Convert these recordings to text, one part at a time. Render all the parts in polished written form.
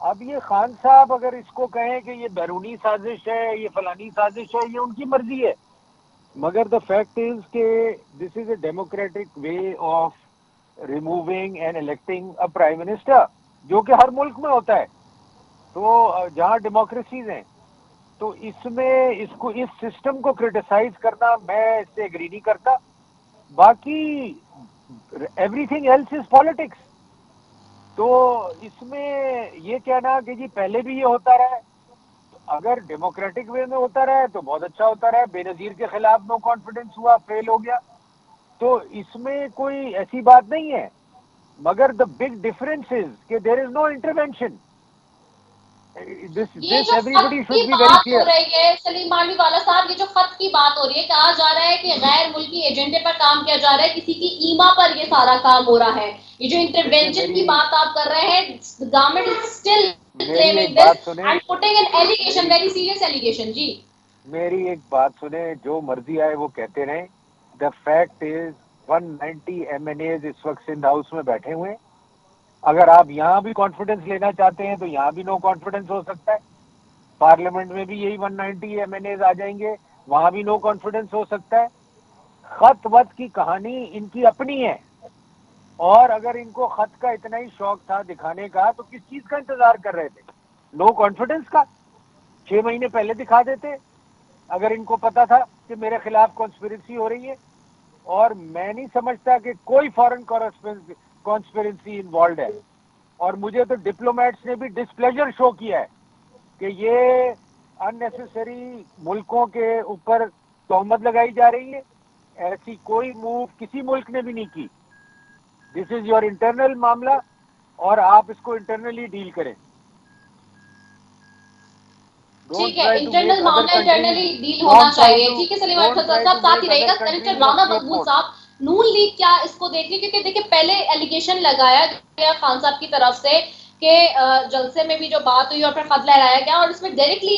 اب یہ خان صاحب اگر اس کو کہیں کہ یہ بیرونی سازش ہے، یہ فلانی سازش ہے، یہ ان کی مرضی ہے، مگر دا فیکٹ از کہ this is a democratic way of removing and electing a prime minister, جو کہ ہر ملک میں ہوتا ہے، تو جہاں ڈیموکریسیز ہیں، تو اس میں اس سسٹم کو کرٹیسائز کرنا میں اس سے ایگری نہیں کرتا. باقی everything else is politics. تو اس میں یہ کہنا کہ جی پہلے بھی یہ ہوتا رہا ہے، اگر ڈیموکریٹک وے میں ہوتا رہا ہے تو بہت اچھا ہوتا رہا ہے. بے نظیر کے خلاف نو کانفیڈنس ہوا، فیل ہو گیا، تو اس میں کوئی ایسی بات نہیں ہے. مگر دا بگ ڈفرنس از کہ دیر از نو انٹروینشن. یہ جو ایوری خط بڈی کی شوڈ بی ویری بات ہو کلیئر. رہی ہے سلیم مانوی والا صاحب، یہ جو خط کی بات ہو رہی ہے، کہا جا رہا ہے کہ غیر ملکی ایجنڈے پر کام کیا جا رہا ہے، کسی کی ایما پر یہ سارا کام ہو رہا ہے. یہ جو انٹروینشن کی بات آپ کر رہے ہیں، گورنمنٹ از اسٹل میری ایک claiming بات this سنیں، and putting an allegation, very serious allegation. جی میری ایک بات سنیں، جو مرضی آئے وہ کہتے رہیں. دا فیکٹ از 190 MNAs اس وقت سندھ ہاؤس میں بیٹھے ہوئے ہیں. اگر آپ یہاں بھی کانفیڈنس لینا چاہتے ہیں تو یہاں بھی نو کانفیڈنس ہو سکتا ہے. پارلیمنٹ میں بھی یہی 190 MNAs آ جائیں گے، وہاں بھی نو کانفیڈنس ہو سکتا ہے. خط وط کی کہانی ان کی اپنی ہے، اور اگر ان کو خط کا اتنا ہی شوق تھا دکھانے کا تو کس چیز کا انتظار کر رہے تھے؟ نو کانفیڈنس کا 6 مہینے پہلے دکھا دیتے اگر ان کو پتا تھا کہ میرے خلاف کانسپیرسی ہو رہی ہے. اور میں نہیں سمجھتا کہ کوئی فارن کانسپیرسی انوالوڈ ہے. اور مجھے تو ڈپلومیٹس نے بھی ڈسپلیجر شو کیا ہے کہ یہ اننیسیسری ملکوں کے اوپر تہمت لگائی جا رہی ہے. ایسی کوئی موو کسی ملک نے بھی نہیں کی. دس از یور انٹرنل معاملہ، اور آپ اس کو انٹرنلی ڈیل کریں. ٹھیک ہے، انٹرنل معاملہ انٹرنلی ڈیل ہونا چاہیے. ٹھیک ہے سلیم احمد صاحب ساتھ ہی رہے گا. سینیٹر رانا مقبول صاحب، نون لیگ کیا اس کو دیکھ رہی؟ کیونکہ دیکھیں پہلے ایلیگیشن لگایا گیا خان صاحب کی طرف سے کہ جلسے میں بھی جو بات ہوئی اور پھر خط لہرایا گیا، اور اس میں ڈائریکٹلی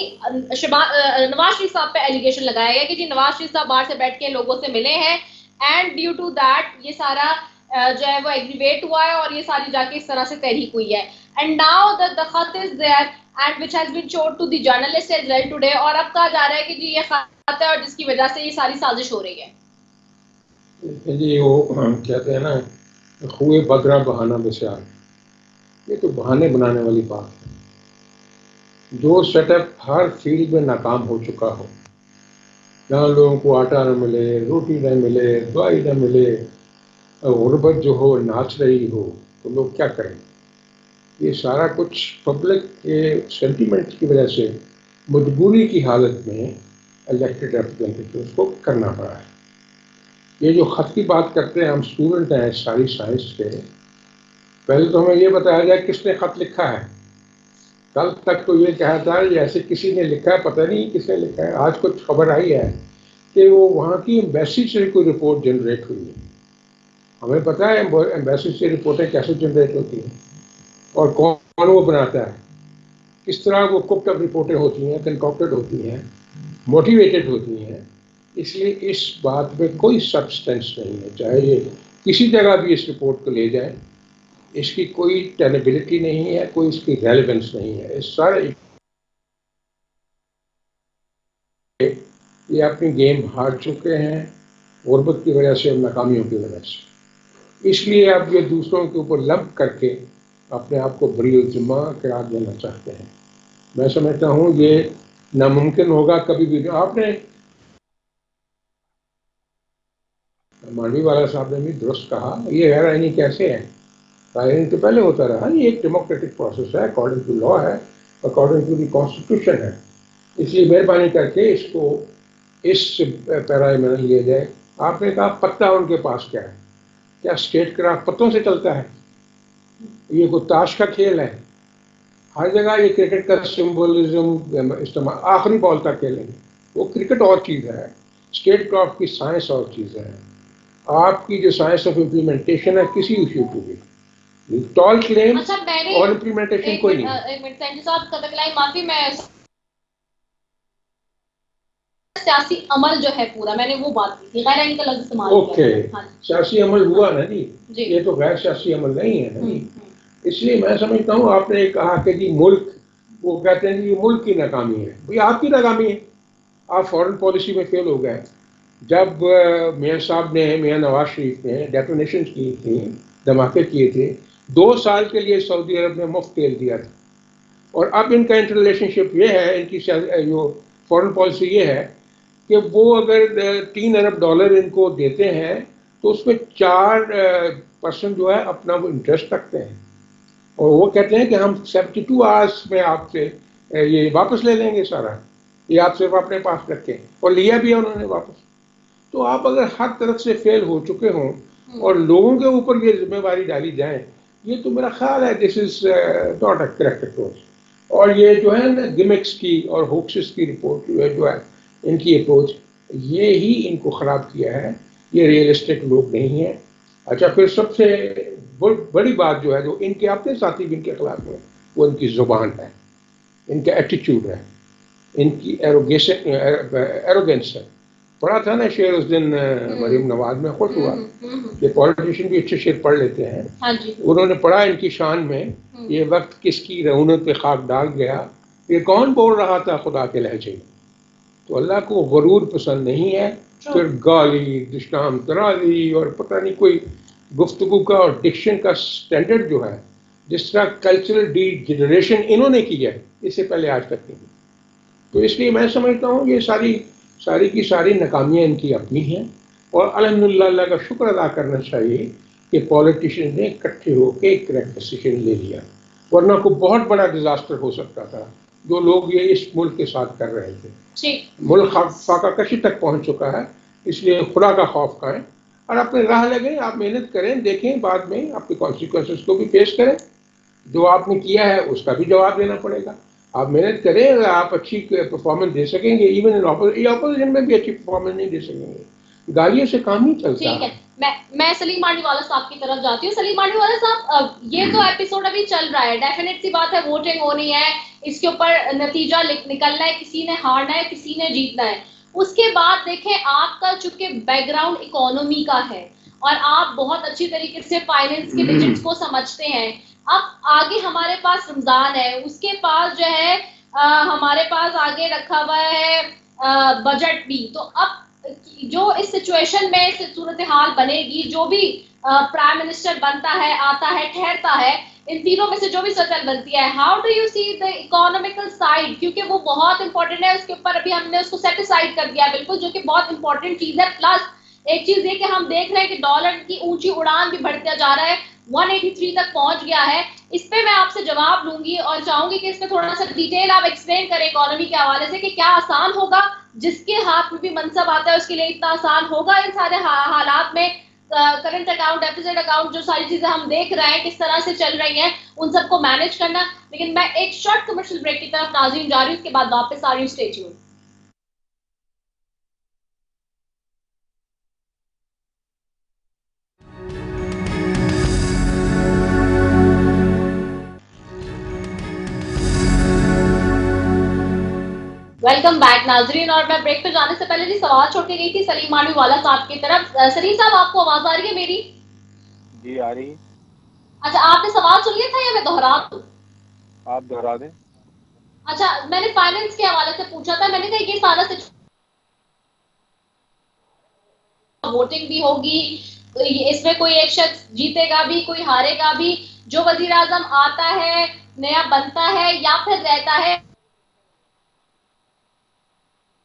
نواز شریف صاحب پہ ایلیگیشن لگایا گیا کہ جی نواز شریف صاحب باہر سے بیٹھ کے لوگوں سے ملے ہیں، اینڈ ڈیو ٹو دیٹ یہ سارا جو ہے وہ ایگریویٹ ہوا ہے، اور یہ ساری جا کے اس طرح سے تحریک ہوئی ہے. اینڈ ناؤ the خط از there and which has been showed to the journalist as well today. اور اب کہا جا رہا ہے کہ جی یہ خط ہے اور جس کی وجہ سے یہ ساری سازش ہو رہی ہے. جی وہ کہتے ہیں نا خوئے بدرا بہانہ بسیار، یہ تو بہانے بنانے والی بات ہے. جو سیٹ اپ ہر فیلڈ میں ناکام ہو چکا ہو، جہاں لوگوں کو آٹا نہ ملے، روٹی نہ ملے، دوائی نہ ملے، غربت جو ہو ناچ رہی ہو، تو لوگ کیا کریں؟ یہ سارا کچھ پبلک کے سینٹیمنٹ کی وجہ سے مجبوری کی حالت میں الیکٹڈ ریپرزینٹیٹیوز کو کرنا پڑا ہے. یہ جو خط کی بات کرتے ہیں، ہم اسٹوڈنٹ ہیں ساری سائنس کے، پہلے تو ہمیں یہ بتایا جائے کس نے خط لکھا ہے. کل تک تو یہ کہا تھا ایسے کسی نے لکھا ہے، پتہ نہیں کس نے لکھا ہے. آج کچھ خبر آئی ہے کہ وہ وہاں کی ایمبیسی سے کوئی رپورٹ جنریٹ ہوئی ہے. ہمیں پتہ ہے ایمبیسی سے رپورٹیں کیسے جنریٹ ہوتی ہیں اور کون وہ بناتا ہے، کس طرح وہ ککڈ اپ رپورٹیں ہوتی ہیں، کنکاکٹڈ ہوتی ہیں، موٹیویٹڈ ہوتی ہیں. اس لیے اس بات میں کوئی سبسٹینس نہیں ہے. چاہے یہ کسی جگہ بھی اس رپورٹ کو لے جائیں، اس کی کوئی ٹینیبلٹی نہیں ہے، کوئی اس کی ریلیونس نہیں ہے. اس سارے یہ اپنی گیم ہار چکے ہیں غربت کی وجہ سے اور ناکامیوں کی وجہ سے. اس لیے اب یہ دوسروں کے اوپر لمپ کر کے اپنے آپ کو بری الذمہ قرار دینا چاہتے ہیں. میں سمجھتا ہوں یہ ناممکن ہوگا کبھی بھی. آپ نے مانڈی والا صاحب نے بھی درست کہا، یہ غیر آئینی کیسے ہے؟ آئین تو پہلے ہوتا رہا. یہ ایک ڈیموکریٹک پروسیس ہے، اکارڈنگ ٹو لا ہے، اکارڈنگ ٹو دی کانسٹیٹیوشن ہے. اس لیے مہربانی کر کے اس کو اس پیرائے میں نہ لیا جائے. آپ نے کہا پتہ ان کے پاس کیا ہے؟ کیا اسٹیٹ کرافٹ پتوں سے چلتا ہے؟ یہ کوئی تاش کا کھیل ہے؟ ہر جگہ یہ کرکٹ کا سمبولزم استعمال، آخری بال تک کھیلیں گے. وہ کرکٹ اور چیز ہے، اسٹیٹ کرافٹ کی سائنس اور چیز ہے. آپ کی جو سائنس آف امپلیمنٹیشن ہے کسی ایشو کو بھی ٹال کلیم اور امپلیمنٹیشن کوئی نہیں. ایک منٹ سینٹر صاحب قدر کلائی معافی، میں سیاسی عمل جو ہے پورا میں نے وہ بات کی تھی، غیر آئینی کا لفظ استعمال کیا. اوکے، سیاسی عمل ہوا نا جی، یہ تو غیر سیاسی عمل نہیں ہے نا جی. اس لیے میں سمجھتا ہوں آپ نے کہا کہ جی ملک، وہ کہتے ہیں یہ ملک کی ناکامی ہے، بھئی آپ کی ناکامی ہے، آپ فورن پالیسی میں فیل ہو گئے. جب میاں صاحب نے، میاں نواز شریف نے ڈیٹونیشن کی تھی، دھماکے کیے تھے، 2 سال کے لیے سعودی عرب نے مفت تیل دیا تھا. اور اب ان کا انٹر ریلیشن شپ یہ ہے، ان کی جو فورن پالیسی یہ ہے کہ وہ اگر $3 ارب ان کو دیتے ہیں تو اس میں 4% جو ہے اپنا وہ انٹرسٹ رکھتے ہیں، اور وہ کہتے ہیں کہ ہم 72 آورس میں آپ سے یہ واپس لے لیں گے سارا، یہ آپ صرف اپنے پاس رکھیں، اور لیا بھی ہے انہوں نے واپس. تو آپ اگر ہر طرف سے فیل ہو چکے ہوں اور لوگوں کے اوپر یہ ذمہ داری ڈالی جائے، یہ تو میرا خیال ہے this is not a correct approach. اور یہ جو ہے نا گمکس کی اور ہوکسز کی رپورٹ جو ہے ان کی اپروچ، یہ ہی ان کو خراب کیا ہے. یہ ریئلسٹک لوگ نہیں ہیں. اچھا، پھر سب سے بڑی بات جو ہے جو ان کے اپنے ساتھی بھی ان کے خلاف ہے، وہ ان کی زبان ہے، ان کا ایٹیچیوڈ ہے، ان کی ایروگینس ہے. پڑھا تھا نا شعر اس دن مریم نواز میں، خوش ہوا کہ پولیٹیشین بھی اچھے شعر پڑھ لیتے ہیں. انہوں نے پڑھا ان کی شان میں، یہ وقت کس کی رعونت پہ خاک ڈال گیا، یہ کون بول رہا تھا خدا کے لہجے میں. تو اللہ کو غرور پسند نہیں ہے. پھر گالی، دشنام ترازی، اور پتہ نہیں کوئی گفتگو کا اور ڈکشن کا سٹینڈرڈ جو ہے، جس طرح کلچرل ڈی جنریشن انہوں نے کی ہے، اس سے پہلے آج تک نہیں. تو اس لیے میں سمجھتا ہوں یہ ساری کی ساری ناکامیاں ان کی اپنی ہیں، اور الحمدللہ اللہ کا شکر ادا کرنا چاہیے کہ پولیٹیشین نے اکٹھے ہو کے ایک کریکٹ ڈیسیژن لے لیا، ورنہ کوئی بہت بڑا ڈیزاسٹر ہو سکتا تھا جو لوگ یہ اس ملک کے ساتھ کر رہے تھے. ملک فاقہ کشی تک پہنچ چکا ہے. اس لیے خدا کا خوف کھائیں اور اپنے راہ لگیں، آپ محنت کریں، دیکھیں بعد میں اپنے کانسیکوینسز کو بھی فیس کریں. جو آپ نے کیا ہے اس کا بھی جواب دینا پڑے گا. آپ محنت کریں، اگر آپ اچھی پرفارمنس دے سکیں گے، ایون اپوزیشن میں بھی اچھی پرفارمنس نہیں دے سکیں گے. گالیوں سے کام نہیں چلتا. ٹھیک ہے، میں سلیم مانڈی والا صاحب کی طرف جاتی ہوں. سلیم مانڈی والا صاحب، یہ تو ایپیسوڈ ابھی چل رہا ہے، ڈیفینیٹ سی بات ہے ووٹنگ ہونی ہے، اس کے اوپر نتیجہ نکلنا ہے، کسی نے ہارنا ہے، کسی نے جیتنا ہے. اس کے بعد دیکھیں، آپ کا چونکہ بیک گراؤنڈ اکانومی کا ہے اور آپ بہت اچھی طریقے سے فائنینس کے ڈیجٹس کو سمجھتے ہیں. اب آگے ہمارے پاس رمضان ہے، اس کے پاس جو ہے ہمارے پاس آگے رکھا ہوا ہے بجٹ بھی. تو اب جو اس سچویشن میں صورتحال بنے گی، جو بھی پرائم منسٹر بنتا ہے، آتا ہے، ٹھہرتا ہے، ان تینوں میں سے جو بھی صورتحال بنتی ہے، how do you see the economical side? کیونکہ وہ بہت امپورٹنٹ ہے، اس کے اوپر ابھی ہم نے اس کو سیٹ اسائڈ کر دیا بالکل، جو کہ بہت امپورٹنٹ چیز ہے. پلس ایک چیز یہ کہ ہم دیکھ رہے ہیں کہ ڈالر کی اونچی اڑان بھی بڑھتا جا رہا ہے، 183 تک پہنچ گیا ہے. اس پہ میں آپ سے جواب لوں گی اور چاہوں گی کہ اس پہ تھوڑا سا ڈیٹیل آپ ایکسپلین کریں اکانومی کے حوالے سے، کہ کیا آسان ہوگا؟ جس کے ہاتھ میں بھی منصب آتا ہے اس کے لیے اتنا آسان ہوگا ان سارے حالات میں کرنٹ اکاؤنٹ، ڈیفیسٹ اکاؤنٹ، جو ساری چیزیں ہم دیکھ رہے ہیں کس طرح سے چل رہی ہیں، ان سب کو مینج کرنا؟ لیکن میں ایک شارٹ کمرشل بریک کی طرف ناظرین جا رہی ہوں، اس کے بعد واپس آ رہی ہوں. Stay tune. ویلکم بیک ناظرین. اور میں بریک پہ جانے سے پہلے جی سوال چھوڑ کے گئی تھی سلیم مانڈی والا صاحب کی طرف. سلیم صاحب، آپ کو آواز آ رہی ہے میری؟ جی آ رہی. اچھا، آپ نے سوال سن لیا تھا یا میں دوہرا دوں؟ آپ دوہرا دیں. اچھا، میں نے فائنینس کے حوالے سے پوچھا تھا. میں نے کہا یہ سارا ووٹنگ بھی ہوگی، اس میں کوئی ایک شخص جیتے گا بھی، کوئی ہارے گا بھی. جو وزیر اعظم آتا ہے، نیا بنتا ہے یا پھر رہتا ہے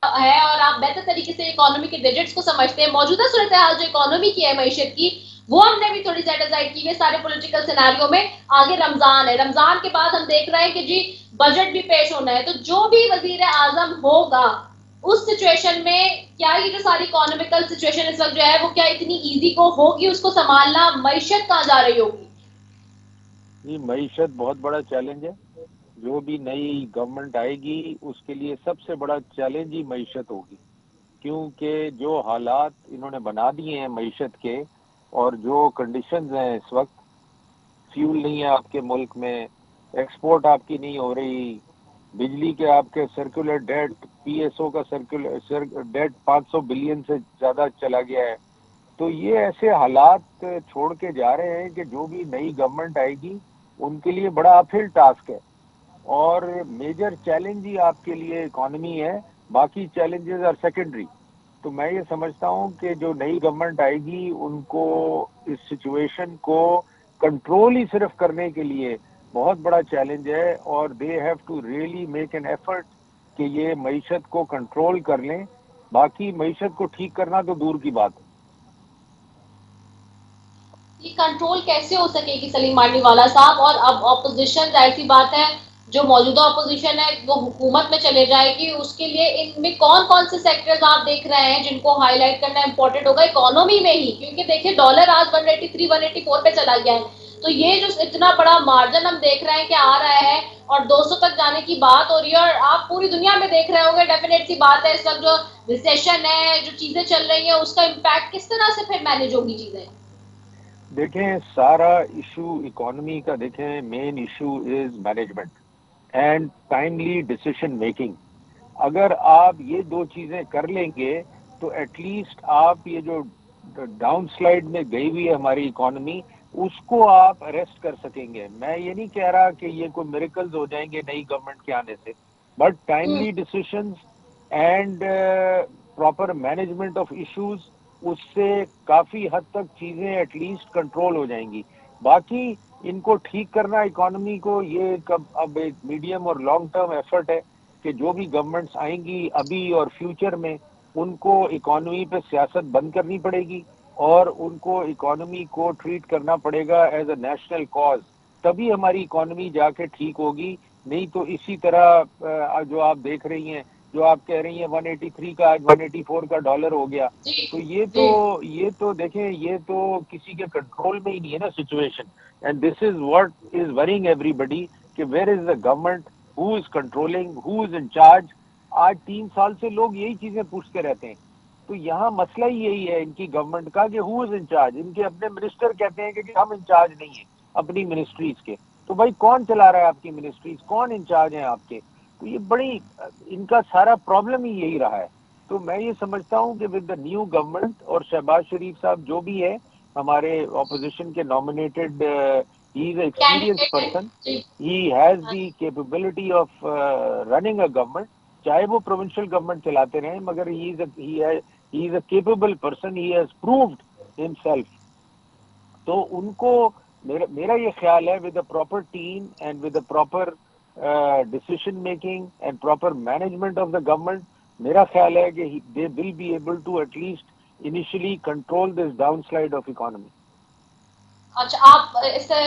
اور آپ بہتر طریقے سے اکانومی کے ڈیجٹس کو سمجھتے ہیں، موجودہ صورتحال جو اکانومی کی ہے، معیشت کی، وہ ہم نے بھی تھوڑی سیٹ اسائڈ کی ہے سارے پولیٹیکل سیناریو میں. آگے رمضان ہے، رمضان کے بعد ہم دیکھ رہے ہیں کہ جی بجٹ بھی پیش ہونا ہے. تو جو بھی وزیر اعظم ہوگا اس سچویشن میں، کیا یہ جو ساری اکانومیکل سچویشن اس وقت جو ہے وہ کیا اتنی ایزی کو ہوگی اس کو سنبھالنا؟ معیشت کہاں جا رہی ہوگی؟ جی معیشت بہت بڑا چیلنج ہے. جو بھی نئی گورنمنٹ آئے گی اس کے لیے سب سے بڑا چیلنج ہی معیشت ہوگی، کیونکہ جو حالات انہوں نے بنا دیے ہیں معیشت کے، اور جو کنڈیشنز ہیں اس وقت، فیول نہیں ہے آپ کے ملک میں، ایکسپورٹ آپ کی نہیں ہو رہی، بجلی کے آپ کے circular debt, P S O کا سرکولر ڈیٹ 500 بلین سے زیادہ چلا گیا ہے. تو یہ ایسے حالات چھوڑ کے جا رہے ہیں کہ جو بھی نئی گورنمنٹ آئے گی ان کے لیے بڑا اپہل ٹاسک ہے، اور میجر چیلنج ہی آپ کے لیے اکانومی ہے، باقی چیلنجز آر سیکنڈری. تو میں یہ سمجھتا ہوں کہ جو نئی گورنمنٹ آئے گی ان کو اس سچویشن کو کنٹرول ہی صرف کرنے کے لیے بہت بڑا چیلنج ہے، اور they have to really make an effort کہ یہ معیشت کو کنٹرول کر لیں. باقی معیشت کو ٹھیک کرنا تو دور کی بات ہے. یہ کنٹرول کیسے ہو سکے گی سلیم مانڈی والا صاحب؟ اور اب اپوزیشن ظاہر سی بات ہے جو موجودہ اپوزیشن ہے وہ حکومت میں چلے جائے گی، اس کے لیے ان میں کون کون سے سیکٹرز آپ دیکھ رہے ہیں جن کو ہائی لائٹ کرنا امپورٹنٹ ہوگا اکانومی میں ہی؟ کیونکہ دیکھیں ڈالر آج 183 184 پہ چلا گیا ہے، تو یہ جو اتنا بڑا مارجن ہم دیکھ رہے ہیں کہ آ رہا ہے اور 200 تک جانے کی بات ہو رہی ہے، اور آپ پوری دنیا میں دیکھ رہے ہوں گے ڈیفینیٹ سی بات ہے اس وقت جو ریسیشن ہے، جو چیزیں چل رہی ہیں، اس کا امپیکٹ کس طرح سے پھر مینیج ہوگی چیزیں؟ دیکھیں سارا ایشو اکانومی کا، دیکھیں main issue is management and timely decision making. اگر آپ یہ دو چیزیں کر لیں گے تو ایٹ لیسٹ آپ یہ جو ڈاؤن سلائڈ میں گئی ہوئی ہے ہماری اکانومی، اس کو آپ اریسٹ کر سکیں گے. میں یہ نہیں کہہ رہا کہ یہ کوئی میریکلز ہو جائیں گے نئی گورنمنٹ کے آنے سے، but timely decisions and proper management of issues, اس سے کافی حد تک چیزیں ایٹ لیسٹ کنٹرول ہو جائیں گی. باقی ان کو ٹھیک کرنا اکانومی کو، یہ اب ایک میڈیم اور لانگ ٹرم ایفرٹ ہے کہ جو بھی گورنمنٹس آئیں گی ابھی اور فیوچر میں، ان کو اکانومی پہ سیاست بند کرنی پڑے گی اور ان کو اکانومی کو ٹریٹ کرنا پڑے گا ایز اے نیشنل کاز، تبھی ہماری اکانومی جا کے ٹھیک ہوگی. نہیں تو اسی طرح جو آپ دیکھ رہی ہیں، جو آپ کہہ رہی ہیں 183 کا آج 184 کا ڈالر ہو گیا، تو یہ تو دیکھیں یہ تو کسی کے کنٹرول میں ہی نہیں ہے نا situation. And this is what is worrying everybody کہ where is the government, who is controlling, who is in charge. آج 3 سال سے لوگ یہی چیزیں پوچھتے رہتے ہیں. تو یہاں مسئلہ ہی یہی ہے ان کی گورنمنٹ کا کہ ہو از ان چارج. ان کے اپنے منسٹر کہتے ہیں کہ ہم ان چارج نہیں ہیں اپنی منسٹریز کے. تو بھائی کون چلا رہا ہے آپ کی منسٹریز؟ کون ان چارج ہیں آپ کے؟ تو یہ بڑی ان کا سارا پرابلم ہی یہی رہا ہے. تو میں یہ سمجھتا ہوں کہ ود دا نیو گورنمنٹ، اور شہباز شریف صاحب جو بھی ہے ہمارے اپوزیشن کے nominated, he is a experience person, he has the capability of running a government, چاہے وہ پروونشل گورنمنٹ چلاتے رہیں، مگر he is a capable person, he has proved himself. تو ان کو میرا یہ خیال ہے with a proper team and with a proper decision making and proper management of the government, میرا خیال ہے کہ they will be able to at least initially control this down slide of economy. اچھا، آپ اس سے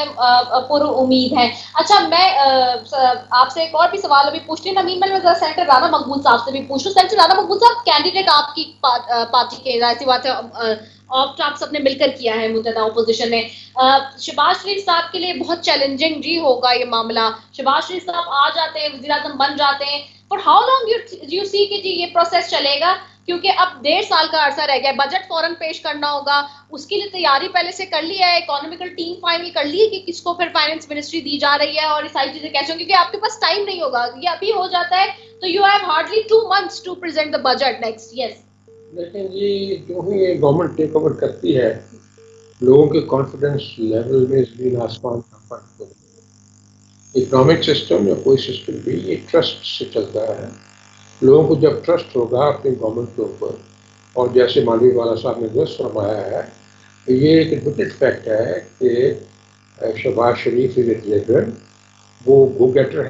پر امید ہیں. اچھا، میں آپ سے ایک اور بھی سوال ابھی پوچھتی ہوں. نمین میں سینیٹر رانا مقبول صاحب سے بھی پوچھوں. سینیٹر رانا مقبول صاحب، کینڈیڈیٹ آپ کی پارٹی کے، ظاہر سی بات ہے آپ سب نے مل کر کیا ہے متحدہ اپوزیشن نے. شہباز شریف صاحب کے لیے بہت چیلنجنگ جی ہوگا یہ معاملہ. شہباز شریف صاحب آ جاتے ہیں، وزیر اعظم بن جاتے ہیں، فار ہاؤ لانگ یو سی کہ جی یہ پروسیس چلے گا؟ کیونکہ اب 1.5 سال کا عرصہ رہ گیا، بجٹ فوراً پیش کرنا ہوگا، اس کے لیے تیاری پہلے سے کر لی ہے، اکانومیکل ٹیم فائنل کر لی ہے کہ کس کو پھر فائنانس منسٹری دی جا رہی ہے، اور یہ ساری چیزیں کیسے ہوں؟ کیونکہ آپ کے پاس ٹائم نہیں ہوگا، یہ ابھی ہو جاتا ہے تو you have hardly 2 months to present the budget next. Yes, لیکن جی جو ہی یہ گورنمنٹ ٹیک اوور کرتی ہے، لوگوں کے کانفیڈنس لیول میں زمین آسمان کا فرق ہوتا ہے. اکنامک سسٹم یا کوئی سسٹم بھی یہ ٹرسٹ سے چلتا ہے. لوگوں کو جب ٹرسٹ ہوگا اپنی گورنمنٹ کے اوپر، اور جیسے مانڈوی والا صاحب نے درست فرمایا ہے، تو یہ ایک ایڈمیٹڈ فیکٹ ہے کہ شہباز شریف از اے لیڈر، وہ گو گیٹر ہے.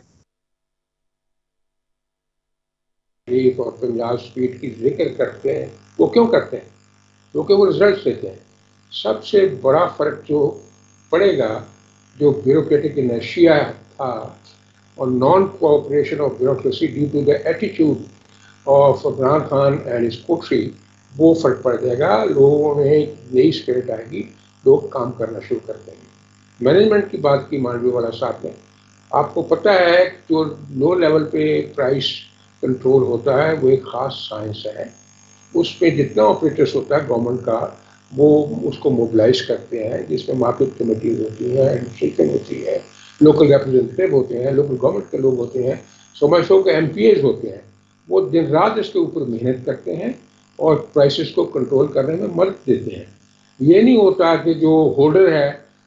شریف اور پنجاب اسپیڈ کی ذکر کرتے ہیں، وہ کیوں کرتے ہیں؟ کیونکہ وہ رزلٹس دیتے ہیں. سب سے بڑا فرق جو پڑے گا، جو بیوروکریٹک انرشیا تھا اور non cooperation of bureaucracy due to the attitude of Imran Khan and his coterie, وہ فرق پڑ جائے گا. لوگوں میں ایک نئی اسپرٹ آئے گی، لوگ کام کرنا شروع کر دیں گے. مینجمنٹ کی بات کی مانڈوی والا صاحب نے، آپ کو پتہ ہے جو لو لیول پہ پرائس کنٹرول ہوتا ہے وہ ایک خاص سائنس ہے. اس پہ جتنا آپریٹرس ہوتا ہے گورنمنٹ کا، وہ اس کو موبلائز کرتے ہیں، جس میں مارکیٹ کمیٹیز ہوتی ہیں، ایڈمنسٹریشن ہوتی ہے، لوکل ریپرزینٹیو ہوتے ہیں، لوکل گورنمنٹ کے لوگ ہوتے ہیں، سو کے ایم پی ایز ہوتے ہیں. وہ دن رات اس کے اوپر محنت کرتے ہیں اور پرائسز کو کنٹرول کرنے میں مدد دیتے ہیں. یہ نہیں ہوتا کہ جو ہولڈر ہے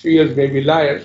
fears may be liars,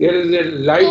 there is a light,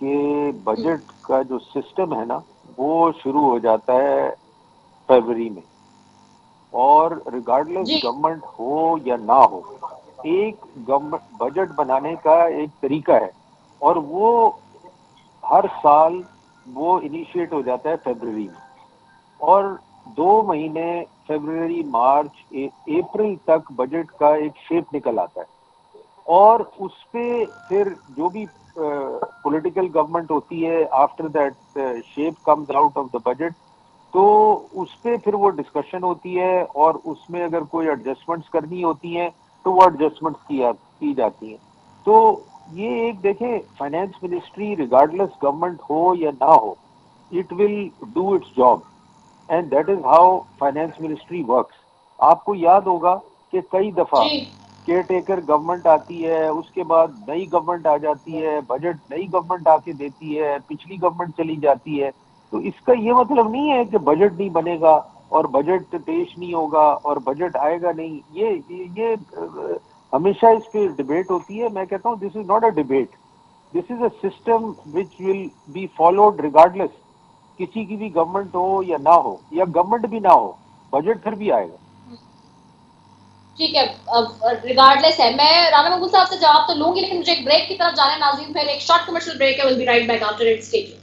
کہ بجٹ کا جو سسٹم ہے نا وہ شروع ہو جاتا ہے فروری میں، اور ریگارڈلیس گورنمنٹ ہو یا نہ ہو، ایک بجٹ بنانے کا ایک طریقہ ہے، اور وہ ہر سال وہ انیشیٹ ہو جاتا ہے فروری میں، اور 2 مہینے فروری، مارچ، اپریل تک بجٹ کا ایک شیپ نکل آتا ہے، اور اس پہ پھر جو بھی پولیٹیکل گورنمنٹ ہوتی ہے after that shape comes out of the budget, تو اس پہ پھر وہ ڈسکشن ہوتی ہے، اور اس میں اگر کوئی ایڈجسٹمنٹس کرنی ہوتی ہیں تو وہ ایڈجسٹمنٹس کی جاتی ہیں۔ تو یہ ایک دیکھیں، فائنانس منسٹری ریگارڈلیس گورنمنٹ ہو یا نہ ہو، it will do its job, and that is how finance ministry works. آپ کو یاد ہوگا کہ کئی دفعہ کیئر ٹیکر گورنمنٹ آتی ہے، اس کے بعد نئی گورنمنٹ آ جاتی ہے، بجٹ نئی گورنمنٹ آ کے دیتی ہے، پچھلی گورنمنٹ چلی جاتی ہے، تو اس کا یہ مطلب نہیں ہے کہ بجٹ نہیں بنے گا اور بجٹ پیش نہیں ہوگا اور بجٹ آئے گا نہیں۔ یہ ہمیشہ اس پہ ڈبیٹ ہوتی ہے۔ میں کہتا ہوں this is not a debate, this is a system which will be followed regardless, کسی کی بھی گورنمنٹ ہو یا نہ ہو، یا گورنمنٹ بھی نہ ہو، بجٹ پھر بھی آئے گا۔ ٹھیک ہے، ریگارڈلیس ہے۔ میں رانا مقبول صاحب سے جواب تو لوں گی، لیکن مجھے ایک بریک کی طرف جانا ہے ناظرین، پھر ایک شارٹ کمرشل بریک ہے، will be right back after it, stay tuned.